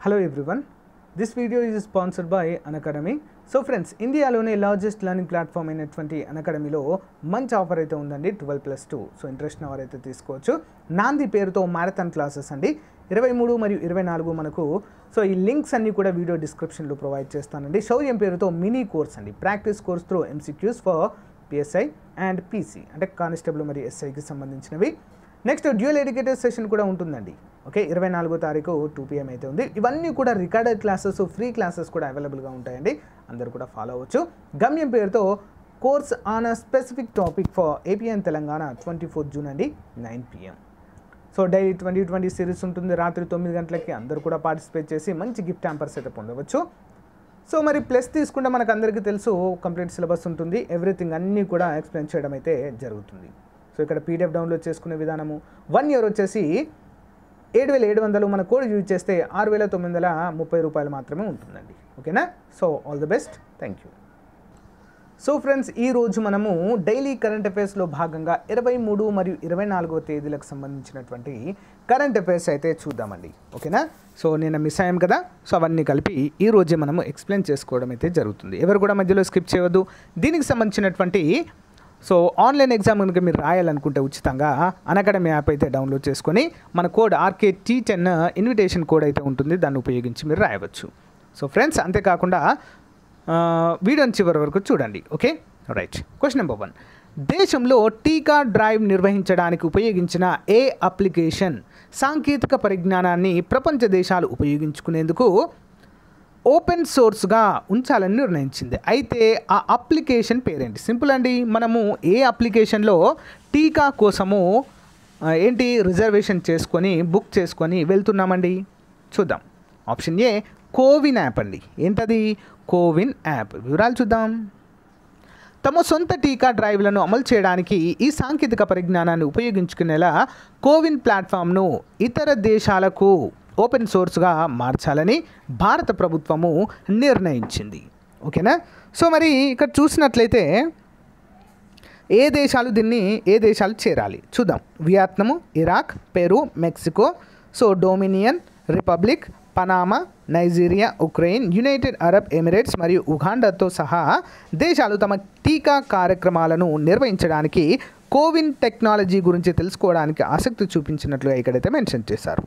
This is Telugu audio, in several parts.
Hello everyone. This video is sponsored by Unacademy. So friends, ఇండియాలోనే లార్జెస్ట్ లెర్నింగ్ ప్లాట్ఫామ్ అయినటువంటి అన్అకాడమీలో మంచి ఆఫర్ అయితే ఉందండి 12+2. సో ఇంట్రెస్ట్ ఉన్న వారైతే తీసుకోవచ్చు. నాంది పేరుతో మ్యారథాన్ క్లాసెస్ అండి 23 మరియు 24 మనకు. సో ఈ లింక్స్ అన్నీ కూడా వీడియో డిస్క్రిప్షన్లో ప్రొవైడ్ చేస్తానండి. శౌర్యం పేరుతో మినీ కోర్స్ అండి, practice course through MCQs for PSI and PC అంటే కానిస్టేబుల్ మరియు SIకి సంబంధించినవి. నెక్స్ట్ డ్యూయల్ ఎడ్యుకేటర్ సెషన్ కూడా ఉంటుందండి. ఓకే, 24వ తారీఖు 2 PM అయితే ఉంది. ఇవన్నీ కూడా రికార్డెడ్ క్లాసెస్, ఫ్రీ క్లాసెస్ కూడా అవైలబుల్గా ఉంటాయండి. అందరూ కూడా ఫాలో అవ్వచ్చు. గమ్యం పేరుతో course on a specific topic for AP and Telangana 24th June అండి 9 PM. సో డైలీ 20 సిరీస్ ఉంటుంది. రాత్రి 9 గంటలకి అందరూ కూడా పార్టిసిపేట్ చేసి మంచి గిఫ్ట్ హ్యాంపర్స్ అయితే పొందవచ్చు. సో మరి ప్లస్ తీసుకుంటే మనకు అందరికీ తెలుసు కంప్లీట్ సిలబస్ ఉంటుంది. ఎవ్రీథింగ్ అన్నీ కూడా ఎక్స్ప్లెయిన్ చేయడం అయితే జరుగుతుంది. సో ఇక్కడ PDF డౌన్లోడ్ చేసుకునే విధానము 1 year వచ్చేసి 7,700, మన కోడ్ యూజ్ చేస్తే 6,930 రూపాయలు మాత్రమే ఉంటుందండి. ఓకేనా? So all the best, thank you. So friends, ఈరోజు మనము డైలీ కరెంట్ అఫైర్స్లో భాగంగా 23 మరియు 24వ తేదీలకు సంబంధించినటువంటి కరెంట్ అఫైర్స్ అయితే చూద్దామండి. ఓకేనా? సో నేను మిస్ అయ్యాం కదా, సో అవన్నీ కలిపి ఈరోజే మనము ఎక్స్ప్లెయిన్ చేసుకోవడం అయితే జరుగుతుంది. ఎవరు కూడా మధ్యలో స్కిప్ చేయవద్దు. దీనికి సంబంధించినటువంటి సో ఆన్లైన్ ఎగ్జామ్ కనుక మీరు రాయాలనుకుంటే ఉచితంగా అన్అకాడమీ యాప్ అయితే డౌన్లోడ్ చేసుకొని మన కోడ్ RKT10 ఇన్విటేషన్ కోడ్ అయితే ఉంటుంది, దాన్ని ఉపయోగించి మీరు రాయవచ్చు. సో ఫ్రెండ్స్, అంతేకాకుండా వీడియోని చివరి వరకు చూడండి. Okay, right. క్వశ్చన్ నెంబర్ 1, దేశంలో టీకా డ్రైవ్ నిర్వహించడానికి ఉపయోగించిన ఏ అప్లికేషన్ సాంకేతిక పరిజ్ఞానాన్ని ప్రపంచ దేశాలు ఉపయోగించుకునేందుకు ఓపెన్ సోర్స్గా ఉంచాలని నిర్ణయించింది. అయితే ఆ అప్లికేషన్ పేరేంటి? సింపుల్ అండి. మనము ఏ అప్లికేషన్లో టీకా కోసము ఏంటి రిజర్వేషన్ చేసుకొని బుక్ చేసుకొని వెళ్తున్నామండి? చూద్దాం. ఆప్షన్ ఏ కోవిన్ యాప్ అండి. ఏంటది? CoWIN app. వివరాలు చూద్దాం. తమ సొంత టీకా డ్రైవ్లను అమలు చేయడానికి ఈ సాంకేతిక పరిజ్ఞానాన్ని ఉపయోగించుకునేలా కోవిన్ ప్లాట్ఫామ్ను ఇతర దేశాలకు ఓపెన్ సోర్స్గా మార్చాలని భారత ప్రభుత్వము నిర్ణయించింది. ఓకేనా? సో మరి ఇక్కడ చూసినట్లయితే ఏ దేశాలు చేరాలి చూద్దాం. Vietnam, Iraq, Peru, Mexico, so dominion republic, Panama, Nigeria, Ukraine, United Arab Emirates మరియు ఉగాండాతో సహా దేశాలు తమ టీకా కార్యక్రమాలను నిర్వహించడానికి కోవిన్ టెక్నాలజీ గురించి తెలుసుకోవడానికి ఆసక్తి చూపించినట్లుగా ఇక్కడైతే మెన్షన్ చేశారు.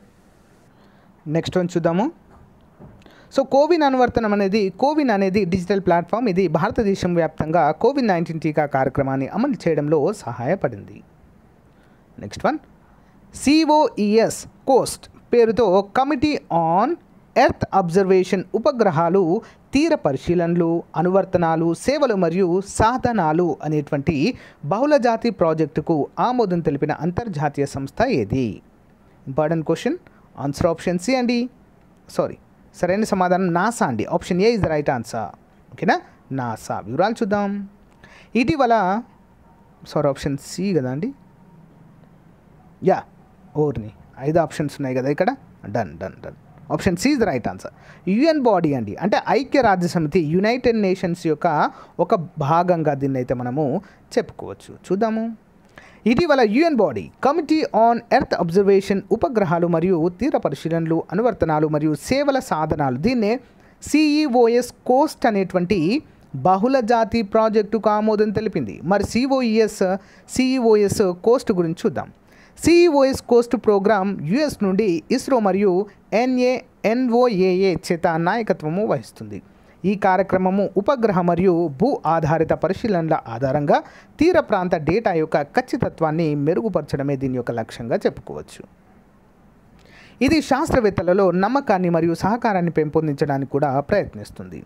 నెక్స్ట్ వన్ చూద్దాము. సో కోవిన్ అనేది డిజిటల్ ప్లాట్ఫామ్. ఇది భారతదేశం వ్యాప్తంగా COVID-19 టీకా కార్యక్రమాన్ని అమలు చేయడంలో సహాయపడింది. నెక్స్ట్ వన్, COES కోస్ట్ పేరుతో కమిటీ ఆన్ ఎర్త్ అబ్జర్వేషన్ ఉపగ్రహాలు, తీర పరిశీలనలు, అనువర్తనాలు, సేవలు మరియు సాధనాలు అనేటువంటి బహుళజాతి ప్రాజెక్టుకు ఆమోదం తెలిపిన అంతర్జాతీయ సంస్థ ఏది? Important question. Answer option C అండి. సరైన సమాధానం నాసా అండి. Option A is the right answer. ఓకేనా? నాసా. వివరాలు చూద్దాం. ఇటీవల ఆప్షన్ సి కదా అండి. ఓర్ని 5 ఆప్షన్స్ ఉన్నాయి కదా ఇక్కడ. Done. Option C is the right answer. UN body అండి, అంటే ఐక్యరాజ్య సమితి, యునైటెడ్ నేషన్స్ యొక్క ఒక భాగంగా దీన్ని అయితే మనము చెప్పుకోవచ్చు. చూద్దాము. ఇటీవల UN body committee on earth observation ఉపగ్రహాలు మరియు తీర పరిశీలనలు, అనువర్తనాలు మరియు సేవల సాధనాలు, దీన్నే CEOS కోస్ట్ అనేటువంటి బహుళజాతి ప్రాజెక్టుకు ఆమోదం తెలిపింది. మరి CEOS కోస్ట్ గురించి చూద్దాం. CEOS కోస్ట్ ప్రోగ్రామ్ US నుండి ఇస్రో మరియు NOAA చేత నాయకత్వము వహిస్తుంది. ఈ కార్యక్రమము ఉపగ్రహ మరియు భూ ఆధారిత పరిశీలనల ఆధారంగా తీర ప్రాంత డేటా యొక్క ఖచ్చితత్వాన్ని మెరుగుపరచడమే దీని యొక్క లక్ష్యంగా చెప్పుకోవచ్చు. ఇది శాస్త్రవేత్తలలో నమ్మకాన్ని మరియు సహకారాన్ని పెంపొందించడానికి కూడా ప్రయత్నిస్తుంది.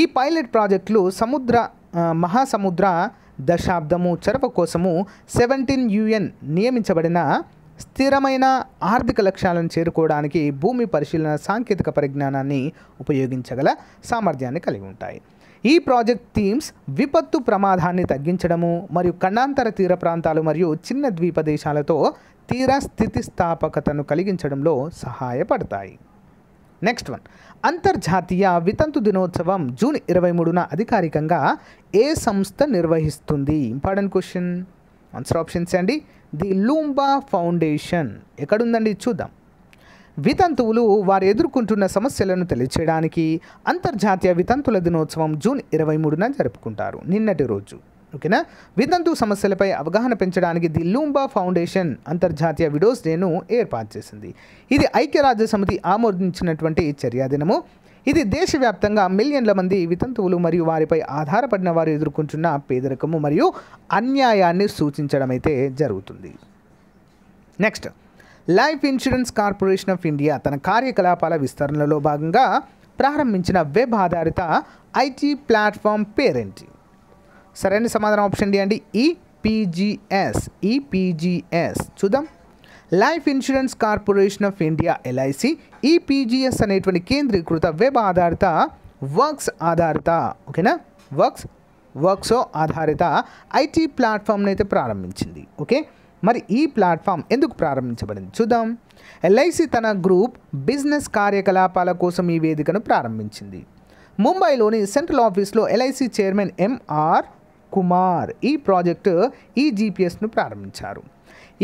ఈ పైలట్ ప్రాజెక్టులు మహాసముద్ర దశాబ్దము చొరవ కోసము 17 UN నియమించబడిన స్థిరమైన ఆర్థిక లక్ష్యాలను చేరుకోవడానికి భూమి పరిశీలన సాంకేతిక పరిజ్ఞానాన్ని ఉపయోగించగల సామర్థ్యాన్ని కలిగి ఉంటాయి. ఈ ప్రాజెక్ట్ థీమ్స్ విపత్తు ప్రమాదాన్ని తగ్గించడము మరియు ఖండాంతర తీర ప్రాంతాలు మరియు చిన్న ద్వీప దేశాలతో తీర స్థితిస్థాపకతను కలిగించడంలో సహాయపడతాయి. నెక్స్ట్ వన్, అంతర్జాతీయ వితంతు దినోత్సవం జూన్ 23న అధికారికంగా ఏ సంస్థ నిర్వహిస్తుంది? Important question. ఆన్సర్ ఆప్షన్స్ అండి. The Loomba foundation. ఎక్కడుందండి చూద్దాం. వితంతువులు వారు ఎదుర్కొంటున్న సమస్యలను తెలియచేయడానికి అంతర్జాతీయ వితంతుల దినోత్సవం జూన్ 23న జరుపుకుంటారు, నిన్నటి రోజు. ఓకేనా. వితంతు సమస్యలపై అవగాహన పెంచడానికి ది లూంబా ఫౌండేషన్ అంతర్జాతీయ విడోస్ డేను ఏర్పాటు చేసింది. ఇది ఐక్యరాజ్య సమితి ఆమోదించినటువంటి చర్యా దినము. ఇది దేశవ్యాప్తంగా మిలియన్ల మంది వితంతువులు మరియు వారిపై ఆధారపడిన వారు ఎదుర్కొంటున్న పేదరికము మరియు అన్యాయాన్ని సూచించడం అయితే జరుగుతుంది. Next, life insurance corporation of India తన కార్యకలాపాల విస్తరణలో భాగంగా ప్రారంభించిన వెబ్ ఆధారిత ఐటీ ప్లాట్ఫామ్ పేరేంటి? సరైన సమాధానం ఆప్షన్ డి అండి, ఈపీజీఎస్. చూద్దాం. Life insurance corporation of India LIC EPGS అనేటువంటి కేంద్రీకృత వెబ్ ఆధారిత వర్క్స్ ఆధారిత ఐటీ ప్లాట్ఫామ్ని అయితే ప్రారంభించింది. ఓకే, మరి ఈ ప్లాట్ఫామ్ ఎందుకు ప్రారంభించబడింది చూద్దాం. ఎల్ఐసి తన గ్రూప్ బిజినెస్ కార్యకలాపాల కోసం ఈ వేదికను ప్రారంభించింది. ముంబైలోని సెంట్రల్ ఆఫీస్లో ఎల్ఐసి చైర్మన్ ఎంఆర్ కుమార్ ఈ ప్రాజెక్టు ఈజీపీఎస్ను ప్రారంభించారు.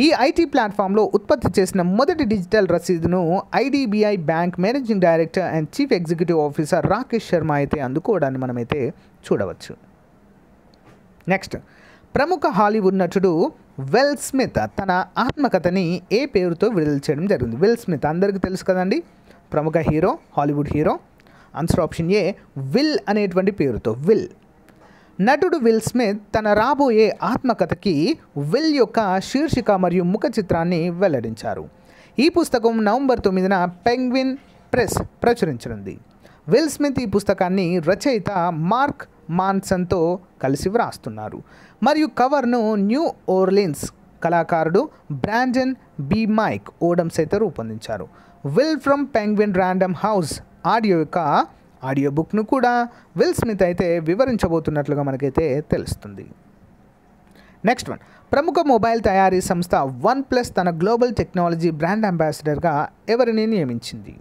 ఈ ఐటీ ప్లాట్ఫామ్లో ఉత్పత్తి చేసిన మొదటి డిజిటల్ రసీదును IDBI bank managing director and chief executive officer Rakesh Sharma అయితే అందుకోవడాన్ని మనమైతే చూడవచ్చు. నెక్స్ట్, ప్రముఖ హాలీవుడ్ నటుడు విల్ స్మిత్ తన ఆత్మకథని ఏ పేరుతో విడుదల చేయడం జరిగింది? విల్ స్మిత్ అందరికీ తెలుసు కదండి, ప్రముఖ hero, Hollywood hero. Answer option A, will అనేటువంటి పేరుతో. విల్. నటుడు విల్ స్మిత్ తన రాబోయే ఆత్మకథకి విల్ యొక్క శీర్షిక మరియు ముఖ చిత్రాన్ని వెల్లడించారు. ఈ పుస్తకం నవంబర్ 9న పెంగ్విన్ ప్రెస్ ప్రచురించనుంది. విల్ స్మిత్ ఈ పుస్తకాన్ని రచయిత మార్క్ మాన్సన్తో కలిసి వ్రాస్తున్నారు మరియు కవర్ను న్యూ ఓర్లిన్స్ కళాకారుడు బ్రాండన్ బి మైక్ ఓడమ్స్ అయితే రూపొందించారు. Will from penguin random house audio బుక్ను కూడా విల్ స్మిత్ అయితే వివరించబోతున్నట్లుగా మనకైతే తెలుస్తుంది. నెక్స్ట్ వన్, ప్రముఖ మొబైల్ తయారీ సంస్థ OnePlus తన గ్లోబల్ టెక్నాలజీ బ్రాండ్ అంబాసిడర్గా ఎవరిని నియమించింది?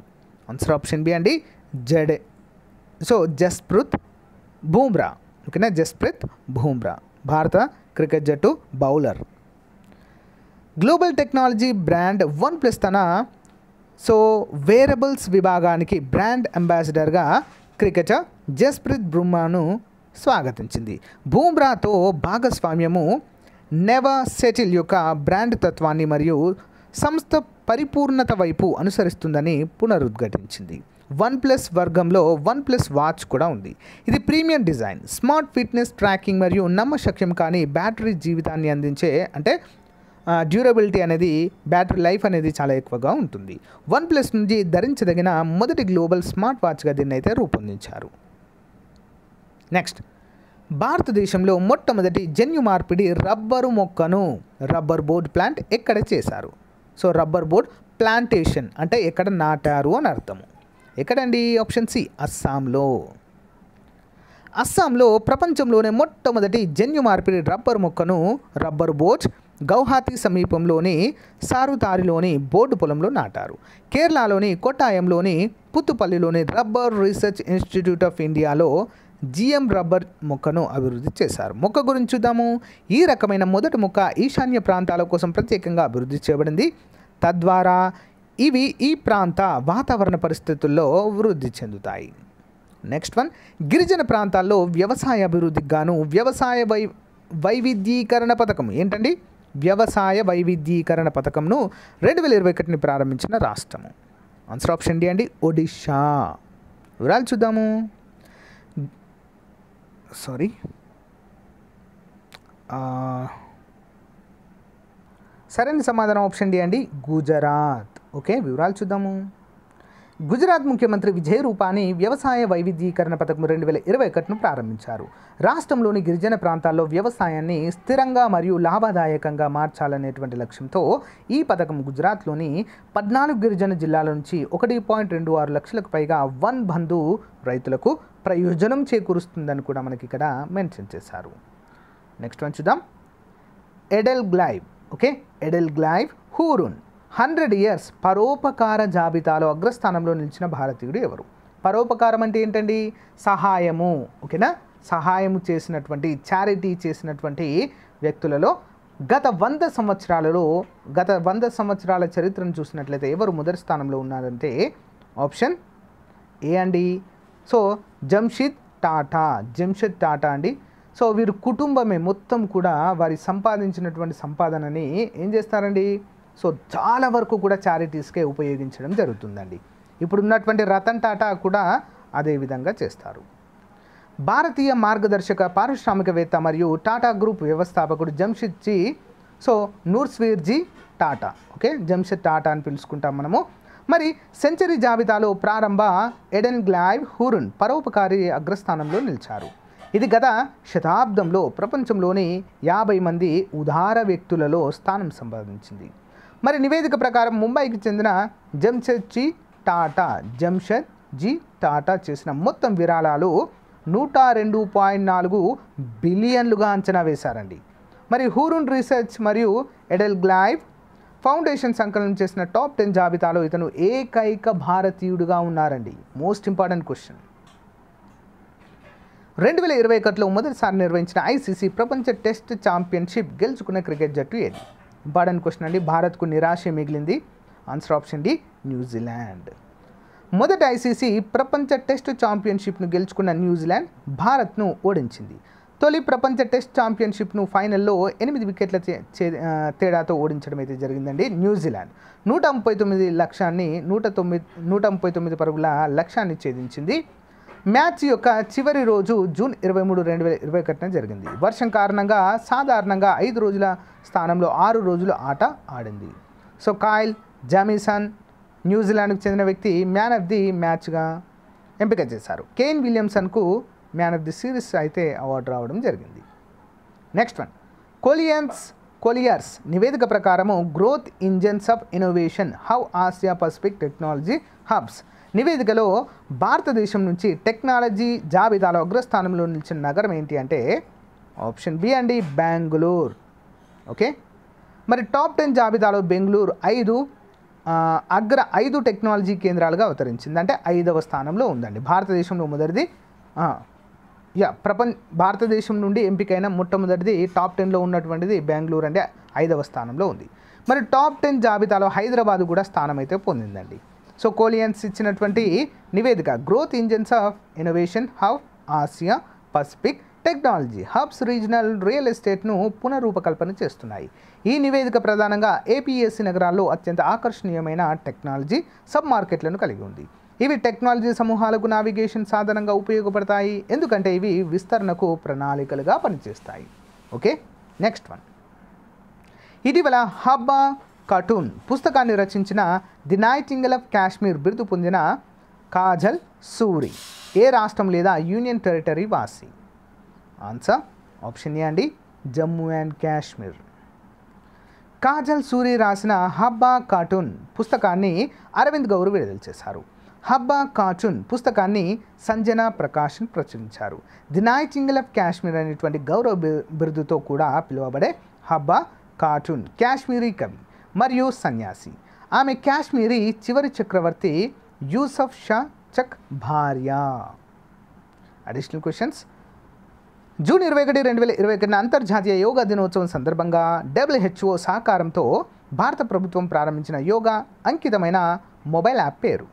ఆన్సర్ ఆప్షన్ బి అండి, జస్ప్రీత్ బూమ్రా. ఓకేనా, జస్ప్రీత్ బూమ్రా, భారత క్రికెట్ జట్టు bowler. Global technology brand OnePlus తన వేరబుల్స్ విభాగానికి బ్రాండ్ అంబాసిడర్గా క్రికెటర్ జస్ప్రీత్ బుమ్రాను స్వాగతించింది. బూమ్రాతో భాగస్వామ్యము నెవర్ సెటిల్ యొక్క బ్రాండ్ తత్వాన్ని మరియు సంస్థ పరిపూర్ణత వైపు అనుసరిస్తుందని పునరుద్ఘాటించింది. OnePlus వర్గంలో OnePlus వాచ్ కూడా ఉంది. ఇది premium design, smart fitness tracking మరియు నమ్మశక్యం కానీ బ్యాటరీ జీవితాన్ని అందించే డ్యూరబిలిటీ అనేది, బ్యాటరీ లైఫ్ అనేది చాలా ఎక్కువగా ఉంటుంది. OnePlus నుంచి ధరించదగిన మొదటి గ్లోబల్ స్మార్ట్ వాచ్గా దీన్ని అయితే రూపొందించారు. నెక్స్ట్, భారతదేశంలో మొట్టమొదటి జన్యు మార్పిడి రబ్బర్ బోర్డ్ ప్లాంట్ ఎక్కడ చేశారు? రబ్బర్ బోర్డ్ ప్లాంటేషన్ అంటే ఎక్కడ నాటారు అని అర్థము. ఎక్కడండి? ఆప్షన్ సి, అస్సాంలో ప్రపంచంలోనే మొట్టమొదటి జన్యు మార్పిడి రబ్బర్ బోర్డ్ గౌహాతి సమీపంలోని సారుతారిలోని బోర్డు పొలంలో నాటారు. కేరళలోని కొట్టాయంలోని పుత్తుపల్లిలోని రబ్బర్ రీసెర్చ్ ఇన్స్టిట్యూట్ ఆఫ్ ఇండియాలో జిఎం రబ్బర్ మొక్కను అభివృద్ధి చేశారు. మొక్క గురించి చూద్దాము. ఈ రకమైన మొదటి మొక్క ఈశాన్య ప్రాంతాల కోసం ప్రత్యేకంగా అభివృద్ధి చేయబడింది. తద్వారా ఇవి ఈ ప్రాంత వాతావరణ పరిస్థితుల్లో వృద్ధి చెందుతాయి. నెక్స్ట్ వన్, గిరిజన ప్రాంతాల్లో వ్యవసాయ అభివృద్ధికి గాను వ్యవసాయ వైవిధ్యీకరణ పథకం ఏంటండి? వ్యవసాయ వైవిధ్యీకరణ పథకంను 2021ని ప్రారంభించిన రాష్ట్రము. ఆన్సర్ ఆప్షన్ డి అండి, ఒడిషా. వివరాలు చూద్దాము. సరైన సమాధానం ఆప్షన్ డి అండి, గుజరాత్. ఓకే, వివరాలు చూద్దాము. గుజరాత్ ముఖ్యమంత్రి విజయ్ రూపానీ వ్యవసాయ వైవిధ్యీకరణ పథకం 2021ను ప్రారంభించారు. రాష్ట్రంలోని గిరిజన ప్రాంతాల్లో వ్యవసాయాన్ని స్థిరంగా మరియు లాభదాయకంగా మార్చాలనేటువంటి లక్ష్యంతో ఈ పథకం గుజరాత్లోని 14 గిరిజన జిల్లాల నుంచి 1.26 లక్షలకు పైగా వన్ బంధు రైతులకు ప్రయోజనం చేకూరుస్తుందని కూడా మనకి ఇక్కడ మెన్షన్ చేశారు. నెక్స్ట్ వన్ చూద్దాం. ఎడెల్గ్లైవ్ హూరున్ 100 years పరోపకార జాబితాలో అగ్రస్థానంలో నిలిచిన భారతీయుడు ఎవరు? పరోపకారం అంటే ఏంటండి? సహాయము. ఓకేనా, సహాయము చేసినటువంటి, చారిటీ చేసినటువంటి వ్యక్తులలో గత 100 సంవత్సరాల చరిత్రను చూసినట్లయితే ఎవరు మొదటి స్థానంలో ఉన్నారంటే ఆప్షన్ ఏ అండి. సో జంషెడ్ టాటా అండి. సో వీరు కుటుంబమే మొత్తం కూడా వారి సంపాదించినటువంటి సంపాదనని ఏం చేస్తారండి, సో చాలా వరకు కూడా చారిటీస్కే ఉపయోగించడం జరుగుతుందండి. ఇప్పుడు ఉన్నటువంటి రతన్ టాటా కూడా అదే విధంగా చేస్తారు. భారతీయ మార్గదర్శక పారిశ్రామికవేత్త మరియు టాటా గ్రూప్ వ్యవస్థాపకుడు జంషెడ్జీ నూర్స్వీర్జీ టాటా. ఓకే, జంషెడ్ టాటా అని పిలుచుకుంటాం మనము. మరి సెంచరీ జాబితాలో ప్రారంభ ఎడెన్ గ్లైవ్ హూరున్ పరోపకారి అగ్రస్థానంలో నిలిచారు. ఇది గత శతాబ్దంలో ప్రపంచంలోని 50 మంది ఉదార వ్యక్తులలో స్థానం సంపాదించింది. మరి నివేదిక ప్రకారం ముంబైకి చెందిన జంషెడ్జీ టాటా చేసిన మొత్తం విరాళాలు 102.4 బిలియన్లుగా అంచనా వేశారండి. మరి హూరున్ రీసెర్చ్ మరియు ఎడెల్ గ్లైవ్ ఫౌండేషన్ సంకలనం చేసిన టాప్ 10 జాబితాలో ఇతను ఏకైక భారతీయుడిగా ఉన్నారండి. Most important question. 2021లో మొదటిసారి నిర్వహించిన ఐసీసీ ప్రపంచ టెస్ట్ ఛాంపియన్షిప్ గెలుచుకున్న క్రికెట్ జట్టు ఏది? ఇంపార్టెంట్ క్వశ్చన్ అండి. భారత్కు నిరాశ మిగిలింది. Answer option D, New Zealand. మొదటి ఐసీసీ ప్రపంచ టెస్ట్ ఛాంపియన్షిప్ను గెలుచుకున్న న్యూజిలాండ్ భారత్ను ఓడించింది. తొలి ప్రపంచ టెస్ట్ ఛాంపియన్షిప్ను ఫైనల్లో 8 వికెట్ల తేడాతో ఓడించడం అయితే జరిగిందండి. న్యూజిలాండ్ 139 పరుగుల లక్ష్యాన్ని ఛేదించింది. మ్యాచ్ యొక్క చివరి రోజు జూన్ 23, 2021 జరిగింది. వర్షం కారణంగా సాధారణంగా 5 రోజుల స్థానంలో 6 రోజులు ఆట ఆడింది. సో కైల్ జామిసన్ న్యూజిలాండ్కు చెందిన వ్యక్తి మ్యాన్ ఆఫ్ ది మ్యాచ్గా ఎంపిక చేశారు. కేన్ విలియమ్సన్కు మ్యాన్ ఆఫ్ ది సిరీస్ అయితే అవార్డు రావడం జరిగింది. నెక్స్ట్ వన్, కొలియర్స్ నివేదిక ప్రకారము growth engines of innovation how Asia Pacific technology hubs. నివేదికలో భారతదేశం నుంచి టెక్నాలజీ జాబితాలో అగ్రస్థానంలో నిలిచిన నగరం ఏంటి అంటే ఆప్షన్ బి అండి, బెంగళూరు. ఓకే, మరి టాప్ 10 జాబితాలో బెంగళూరు 5 టెక్నాలజీ కేంద్రాలుగా అవతరించింది. అంటే 5వ స్థానంలో ఉందండి. భారతదేశంలో మొదటిది భారతదేశం నుండి ఎంపికైన మొట్టమొదటిది టాప్ 10లో ఉన్నటువంటిది బెంగళూరు, అంటే 5వ స్థానంలో ఉంది. మరి టాప్ 10 జాబితాలో హైదరాబాద్ కూడా స్థానం అయితే పొందిందండి. సో కోలియన్స్ ఇచ్చినటువంటి నివేదిక growth engines of innovation how Asia Pacific technology hubs regional real ఎస్టేట్ను పునరూపకల్పన చేస్తున్నాయి. ఈ నివేదిక ప్రధానంగా ఏపీఎస్సీ నగరాల్లో అత్యంత ఆకర్షణీయమైన టెక్నాలజీ సబ్ మార్కెట్లను కలిగి ఉంది. ఇవి టెక్నాలజీ సమూహాలకు నావిగేషన్ సాధనంగా ఉపయోగపడతాయి, ఎందుకంటే ఇవి విస్తరణకు ప్రణాళికలుగా పనిచేస్తాయి. Okay, next one. ఇటీవల హబ్బా కార్టూన్ పుస్తకాన్ని రచించిన ది నైటింగేల్ ఆఫ్ కాశ్మీర్ బిరుదు పొందిన కాజల్ సూరి ఏ రాష్ట్రం లేదా యూనియన్ టెరిటరీ వాసి? ఆన్సర్ ఆప్షన్ ఏ అండి, జమ్మూ అండ్ కాశ్మీర్. కాజల్ సూరి రాసిన హబ్బా కార్టూన్ పుస్తకాన్ని అరవింద్ గౌర్ విడుదల చేశారు. హబ్బా కార్టూన్ పుస్తకాన్ని సంజనా ప్రకాశన్ ప్రచురించారు. ది నైటింగేల్ ఆఫ్ కాశ్మీర్ అనేటువంటి గౌరవ బిరుదుతో కూడా పిలువబడే హబ్బా కార్టూన్ కాశ్మీరీ కవి మరియు సన్యాసి. ఆమె కాశ్మీరీ చివరి చక్రవర్తి యూసఫ్ షా చక్ భార్య. Additional questions. జూన్ 21, 2021 అంతర్జాతీయ యోగా దినోత్సవం సందర్భంగా WHO సహకారంతో భారత ప్రభుత్వం ప్రారంభించిన యోగా అంకితమైన మొబైల్ యాప్ పేరు?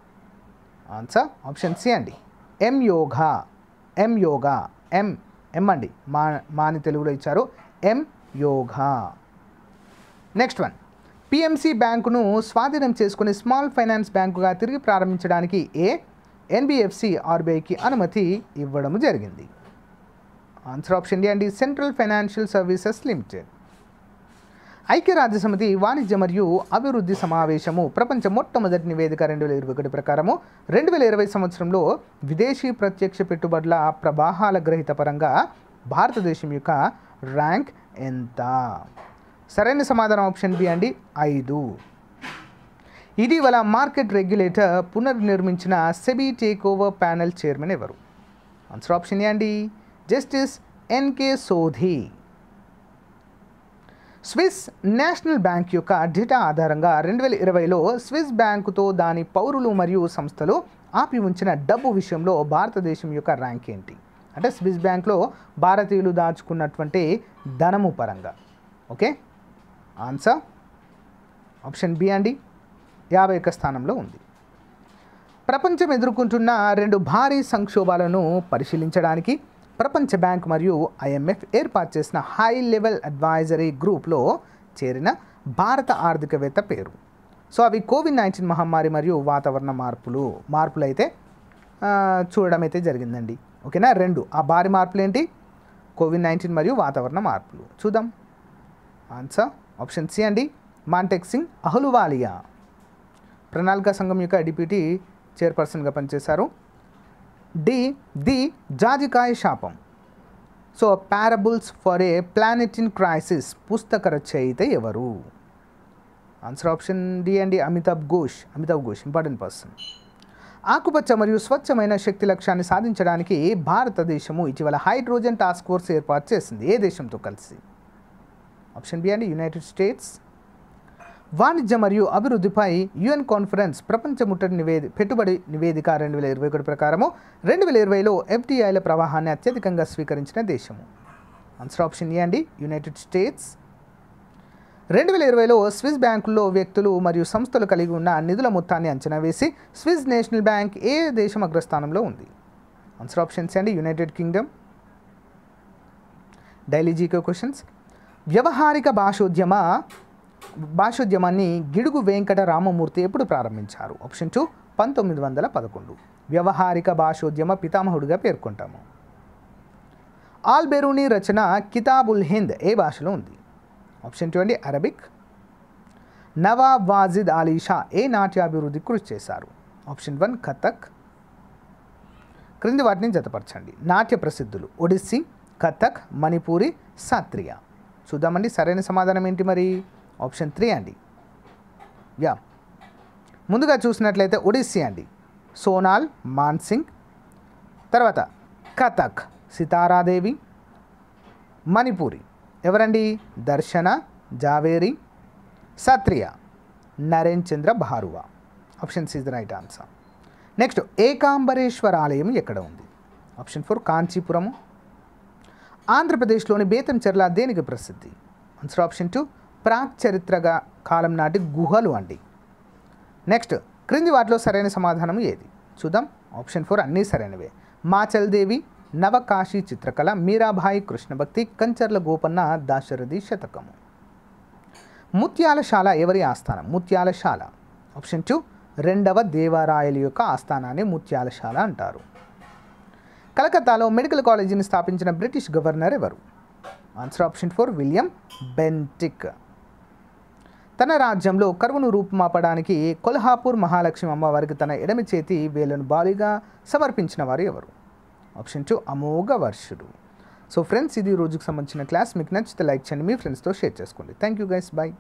ఆన్సర్ ఆప్షన్ సి అండి, ఎం యోగా అండి, మాని తెలుగులో ఇచ్చారు, M yoga. Next one. PMC బ్యాంకును స్వాధీనం చేసుకుని స్మాల్ ఫైనాన్స్ బ్యాంకుగా తిరిగి ప్రారంభించడానికి ఎన్బిఎఫ్సి ఆర్బీఐకి అనుమతి ఇవ్వడం జరిగింది. ఆన్సర్ ఆప్షన్ డి అండి, సెంట్రల్ ఫైనాన్షియల్ సర్వీసెస్ లిమిటెడ్. ఐక్యరాజ్యసమితి వాణిజ్య మరియు అభివృద్ధి సమావేశము ప్రపంచ మొట్టమొదటి నివేదిక 2021 ప్రకారము 2020 సంవత్సరంలో విదేశీ ప్రత్యక్ష పెట్టుబడుల ప్రవాహాల గ్రహీత పరంగా భారతదేశం యొక్క ర్యాంక్ ఎంత? సరైన సమాధానం ఆప్షన్ బి అండి, 5. ఇటీవల మార్కెట్ రెగ్యులేటర్ పునర్నిర్మించిన SEBI take over panel chairman ఎవరు? ఆన్సర్ ఆప్షన్ ఏ అండి, justice N K Sodhi. Swiss National Bank యొక్క డేటా ఆధారంగా 2020లో స్విస్ బ్యాంకుతో దాని పౌరులు మరియు సంస్థలు ఆపి ఉంచిన డబ్బు విషయంలో భారతదేశం యొక్క ర్యాంక్ ఏంటి? అంటే స్విస్ బ్యాంక్లో భారతీయులు దాచుకున్నటువంటి ధనము పరంగా. ఓకే, ఆన్సర్ ఆప్షన్ బి అండి, 51 స్థానంలో ఉంది. ప్రపంచం ఎదుర్కొంటున్న 2 భారీ సంక్షోభాలను పరిశీలించడానికి ప్రపంచ బ్యాంక్ మరియు IMF ఏర్పాటు చేసిన హై లెవెల్ అడ్వైజరీ గ్రూప్లో చేరిన భారత ఆర్థికవేత్త పేరు. సో అవి కోవిడ్-19 మహమ్మారి మరియు వాతావరణ మార్పులు అయితే చూడడం అయితే జరిగిందండి. ఓకేనా, 2 ఆ భారీ మార్పులు ఏంటి? కోవిడ్-19 మరియు వాతావరణ మార్పులు. చూద్దాం. ఆన్సర్ ఆప్షన్ సి అండి, మాంటెక్ సింగ్ అహ్లూవాలియా ప్రణాళికా సంఘం యొక్క డిప్యూటీ చైర్పర్సన్గా పనిచేశారు. ది జాజికాయ శాపం, so parables for a planet in crisis పుస్తక రచయిత ఎవరు? ఆన్సర్ ఆప్షన్ డి అండి, అమితాబ్ ఘోష్ ఇంపార్టెంట్ పర్సన్. ఆకుపచ్చ మరియు స్వచ్ఛమైన శక్తి లక్ష్యాన్ని సాధించడానికి భారతదేశము ఇటీవల హైడ్రోజన్ టాస్క్ ఫోర్స్ ఏర్పాటు చేసింది. ఏ దేశంతో కలిసి? ఆప్షన్ బి అండి, యునైటెడ్ స్టేట్స్. వాణిజ్య మరియు అభివృద్ధిపై UN కాన్ఫరెన్స్ ప్రపంచ ముట్టడి పెట్టుబడి నివేదిక 2021 ప్రకారము 2020లో FDIల ప్రవాహాన్ని అత్యధికంగా స్వీకరించిన దేశము. ఆన్సర్ ఆప్షన్ ఏ అండి, యునైటెడ్ స్టేట్స్. 2020లో స్విస్ బ్యాంకుల్లో వ్యక్తులు మరియు సంస్థలు కలిగి ఉన్న నిధుల మొత్తాన్ని అంచనా వేసి స్విస్ నేషనల్ బ్యాంక్ ఏ దేశం అగ్రస్థానంలో ఉంది? ఆన్సర్ ఆప్షన్ సి అండి, United Kingdom. Daily GK questions. వ్యవహారిక భాషోద్యమాన్ని గిడుగు వెంకట రామమూర్తి ఎప్పుడు ప్రారంభించారు? ఆప్షన్ 2 1911. వ్యవహారిక భాషోద్యమ పితామహుడిగా పేర్కొంటాము. ఆల్ బెరూని రచన కితాబుల్ హింద్ ఏ భాషలో ఉంది? ఆప్షన్ 2 అండి, అరబిక్. నవాబ్ వాజిద్ అలీ షా ఏ నాట్యాభివృద్ధి కృషి చేశారు? ఆప్షన్ 1 కథక్. క్రింది వాటిని జతపరచండి. నాట్య ప్రసిద్ధులు: ఒడిస్సీ, కథక్, మణిపూరి, సత్రియ. చూద్దామండి, సరైన సమాధానం ఏంటి మరి? ఆప్షన్ 3 అండి. ముందుగా చూసినట్లయితే ఒడిస్సీ అండి, సోనాల్ మాన్సింగ్. తర్వాత కథక్ సితారాదేవి. మణిపూరి ఎవరండి? Darshana Javeri. Sattriya Naren Chandra Barua. Option C is the right answer. Next, Ekambareswara ఆలయం ఎక్కడ ఉంది? ఆప్షన్ 4 కాంచీపురము. ఆంధ్రప్రదేశ్లోని బేతంచెర్ల దేనికి ప్రసిద్ధి? ఆన్సర్ ఆప్షన్ 2 ప్రాక్ చరిత్రగా కాలం నాటి గుహలు అండి. నెక్స్ట్, క్రింది వాటిలో సరైన సమాధానం ఏది? చూద్దాం. ఆప్షన్ 4 అన్నీ సరైనవే. మాచల్ దేవి, నవకాశీ చిత్రకళ, మీరాబాయి కృష్ణభక్తి, కంచర్ల గోపన్న దాశరథి శతకము. ముత్యాలశాల ఎవరి ఆస్థానం? ముత్యాలశాల ఆప్షన్ 2 రెండవ దేవరాయల యొక్క ఆస్థానాన్ని ముత్యాలశాల అంటారు. కలకత్తాలో మెడికల్ కాలేజీని స్థాపించిన బ్రిటిష్ గవర్నర్ ఎవరు? Answer option 4 William Bentinck. తన రాజ్యంలో కరువును రూపుమాపడానికి కొల్హాపూర్ మహాలక్ష్మి అమ్మవారికి తన ఎడమ చేతి వేలను బాలిగా సమర్పించిన వారు ఎవరు? ఆప్షన్ 2 అమోఘ వర్షుడు. సో ఫ్రెండ్స్, ఇది రోజుకు సంబంధించిన క్లాస్. మీకు నచ్చితే లైక్ చేయండి, మీ ఫ్రెండ్స్తో షేర్ చేసుకోండి. Thank you guys, bye.